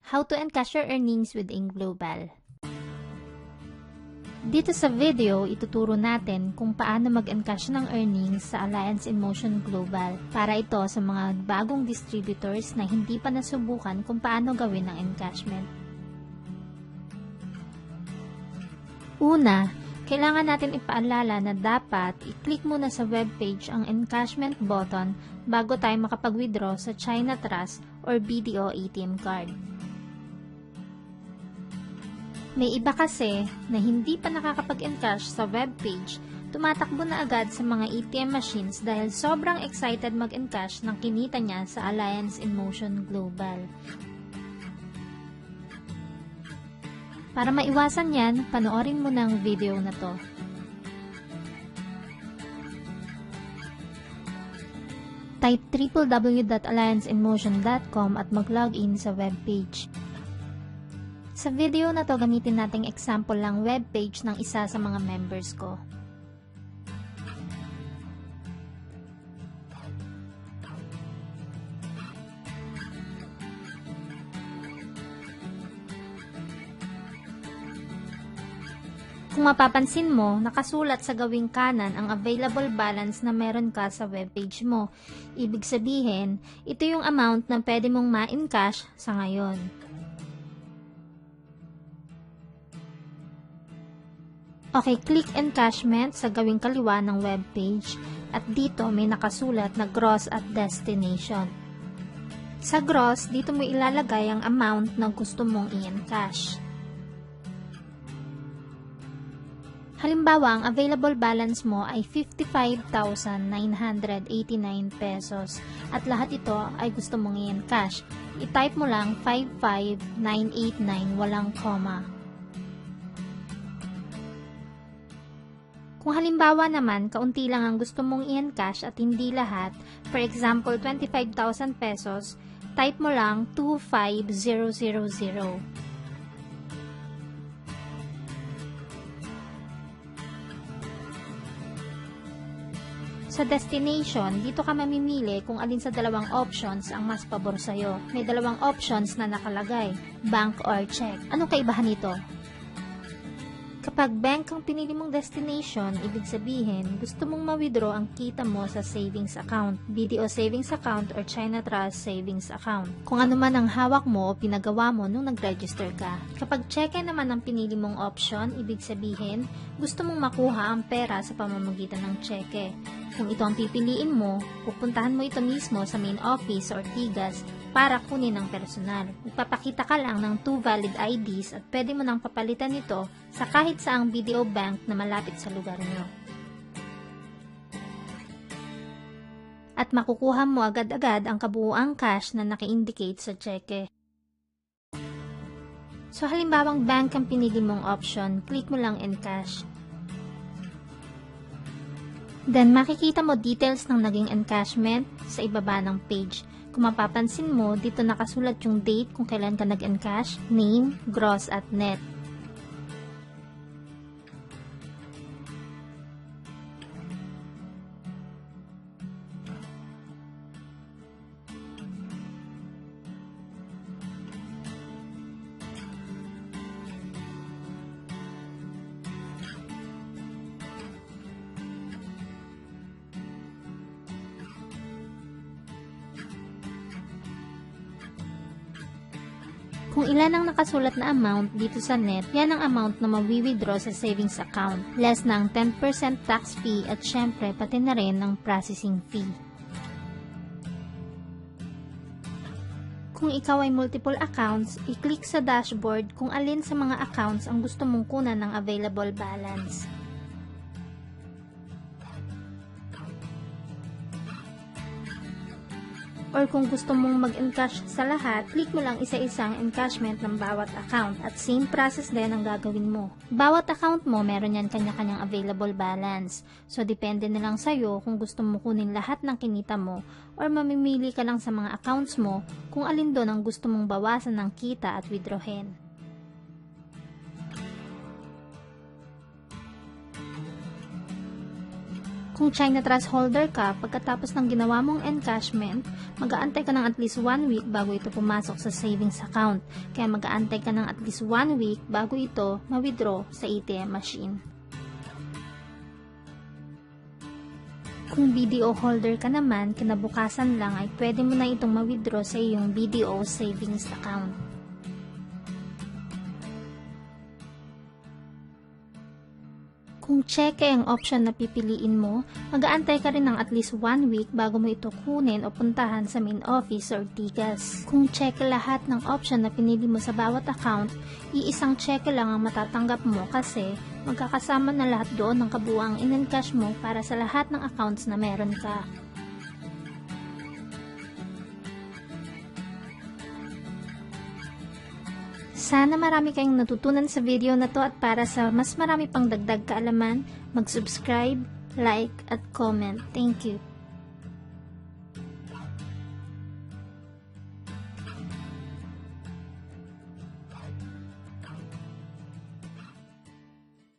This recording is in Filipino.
How to encash your earnings with Ink Global. Dito sa video, ituturo natin kung paano mag-encash ng earnings sa Alliance in Motion Global para ito sa mga bagong distributors na hindi pa nasubukan kung paano gawin ang encashment. Una, kailangan natin ipaalala na dapat i-click muna sa webpage ang encashment button bago tayo makapag-withdraw sa China Trust or BDO ATM card. May iba kasi na hindi pa nakakapag-encash sa webpage, tumatakbo na agad sa mga ATM machines dahil sobrang excited mag-encash ng kinita niya sa Alliance in Motion Global. Para maiwasan yan, panoorin mo ng video na to. Type www.allianceinmotion.com at mag-login sa webpage. Sa video na to, gamitin nating example lang webpage ng isa sa mga members ko. Kung mapapansin mo, nakasulat sa gawing kanan ang available balance na meron ka sa webpage mo. Ibig sabihin, ito yung amount na pwede mong ma-encash sa ngayon. Okay, click encashment sa gawing kaliwa ng webpage at dito may nakasulat na gross at destination. Sa gross, dito mo ilalagay ang amount na gusto mong i-encash. Halimbawa, ang available balance mo ay 55,989 pesos at lahat ito ay gusto mong i-encash. I-type mo lang 55,989 walang comma. Kung halimbawa naman, kaunti lang ang gusto mong i-encash at hindi lahat, for example, 25,000 pesos, type mo lang 25,000. Sa destination, dito ka mamimili kung alin sa dalawang options ang mas pabor sa'yo. May dalawang options na nakalagay, bank or check. Anong kaibahan nito? Kapag bank ang pinili mong destination, ibig sabihin, gusto mong ma-withdraw ang kita mo sa savings account, BDO savings account or China Trust savings account. Kung ano man ang hawak mo o pinagawa mo nung nag-register ka. Kapag cheque naman ang pinili mong option, ibig sabihin, gusto mong makuha ang pera sa pamamagitan ng cheque. Kung ito ang pipiliin mo, pupuntahan mo ito mismo sa main office or TIGAS para kunin ng personal. Magpapakita ka lang ng 2 valid IDs at pwede mo nang papalitan ito sa kahit saang BDO bank na malapit sa lugar nyo. At makukuha mo agad-agad ang kabuuang cash na naka-indicate sa cheque. So halimbawang bank ang pinili mong option, click mo lang encash. Then makikita mo details ng naging encashment sa ibaba ng page. Kung mapapansin mo, dito nakasulat yung date kung kailan ka nag-encash, name, gross at net. Kung ilan ang nakasulat na amount dito sa net, yan ang amount na mawi-withdraw sa savings account. Less ng 10% tax fee at syempre pati na rin ng processing fee. Kung ikaw ay multiple accounts, i-click sa dashboard kung alin sa mga accounts ang gusto mong kunan ng available balance. Or kung gusto mong mag-encash sa lahat, click mo lang isa-isang encashment ng bawat account at same process din ang gagawin mo. Bawat account mo, meron yan kanya-kanyang available balance. So, depende na lang sa'yo kung gusto mo kunin lahat ng kinita mo or mamimili ka lang sa mga accounts mo kung alin doon ang gusto mong bawasan ng kita at withdrawin. Kung China Trust holder ka, pagkatapos ng ginawa mong encashment, mag-aantay ka ng at least 1 week bago ito pumasok sa savings account. Kaya mag-aantay ka ng at least 1 week bago ito ma-withdraw sa ATM machine. Kung BDO holder ka naman, kinabukasan lang ay pwede mo na itong ma-withdraw sa iyong BDO savings account. Kung cheque ang option na pipiliin mo, mag-aantay ka rin ng at least 1 week bago mo ito kunin o puntahan sa main office or Tigas. Kung cheque lahat ng option na pinili mo sa bawat account, iisang cheque lang ang matatanggap mo kasi magkakasama na lahat doon ng kabuuang in-encash mo para sa lahat ng accounts na meron ka. Sana marami kayong natutunan sa video na to at para sa mas marami pang dagdag kaalaman, mag-subscribe, like, at comment. Thank you.